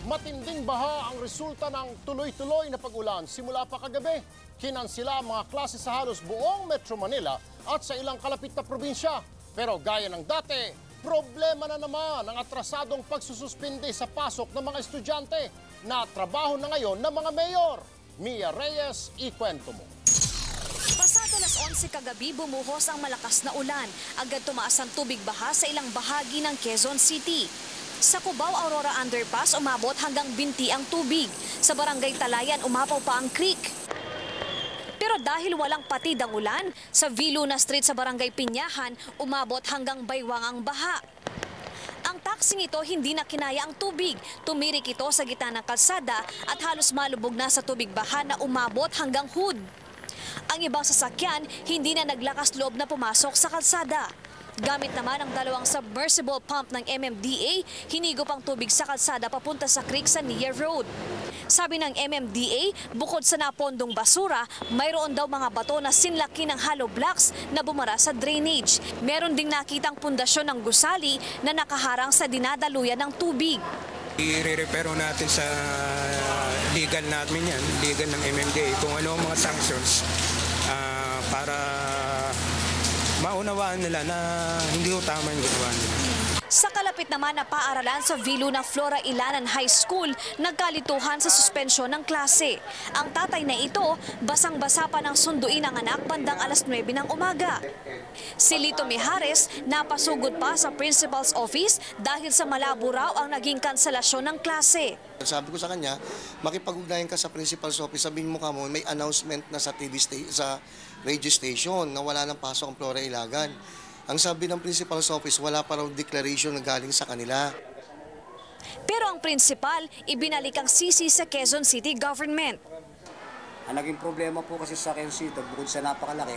Matinding baha ang resulta ng tuloy-tuloy na pag-ulan simula pa kagabi. Kinansila ang mga klase sa halos buong Metro Manila at sa ilang kalapit na probinsya. Pero gaya ng dati, problema na naman ang atrasadong pagsususpinde sa pasok ng mga estudyante na trabaho na ngayon ng mga mayor. Mia Reyes, ikwento mo. Pasado alas 11 kagabi, bumuhos ang malakas na ulan. Agad tumaas ang tubig baha sa ilang bahagi ng Quezon City. Sa Cubao Aurora Underpass, umabot hanggang binti ang tubig. Sa Barangay Talayan, umapaw pa ang creek. Pero dahil walang patid ang ulan, sa Viluna Street sa Barangay Pinyahan, umabot hanggang baywang ang baha. Ang taksing ito hindi na kinaya ang tubig. Tumirik ito sa gitna ng kalsada at halos malubog na sa tubig baha na umabot hanggang hood. Ang ibang sasakyan hindi na naglakas loob na pumasok sa kalsada. Gamit naman ang dalawang submersible pump ng MMDA, hinigop ang tubig sa kalsada papunta sa creek sa Nia Road. Sabi ng MMDA, bukod sa napondong basura, mayroon daw mga bato na sinlaki ng hollow blocks na bumara sa drainage. Meron ding nakitang pundasyon ng gusali na nakaharang sa dinadaluyan ng tubig. I-re-repero natin sa legal natin yan, legal ng MMDA, kung ano ang mga sanctions para maunawaan nila na hindi ho tama yung ginawa nila. Sa kalapit naman na paaralan sa Viluna Flora Ilanan High School, nagkalituhan sa suspensyon ng klase. Ang tatay na ito, basang-basa pa ng sunduin ang anak bandang alas 9 ng umaga. Si Lito Mijares, napasugod pa sa principal's office dahil sa malabo raw ang naging kanselasyon ng klase. Sabi ko sa kanya, makipag-ugnayan ka sa principal's office, sabihin mo kamo may announcement na sa sa radio station na wala nang pasok ang Flora Ilagan. Ang sabi ng principal's office, wala pa raw declaration na galing sa kanila. Pero ang principal, ibinalik ang sisi sa Quezon City government. Ang naging problema po kasi sa Quezon City, bukod sa napakalaki,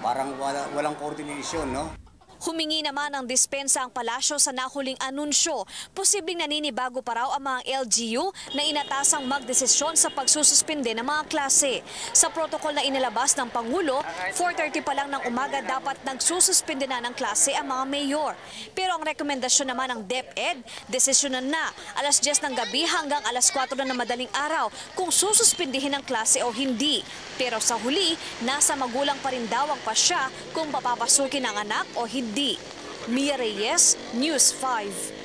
parang walang coordination, no? Humingi naman ng dispensa ang palasyo sa nahuling anunsyo. Posibleng naninibago pa raw ang mga LGU na inatasang magdesisyon sa pagsususpinde ng mga klase. Sa protocol na inilabas ng Pangulo, 4:30 pa lang ng umaga dapat nagsususpinde na ng klase ang mga mayor. Pero ang rekomendasyon naman ng DepEd, desisyonan na alas 10 ng gabi hanggang alas 4 na ng madaling araw kung sususpindihin ang klase o hindi. Pero sa huli, nasa magulang pa rin daw ang pasya kung papapasukin ang anak o hindi. Mia Reyes, News 5.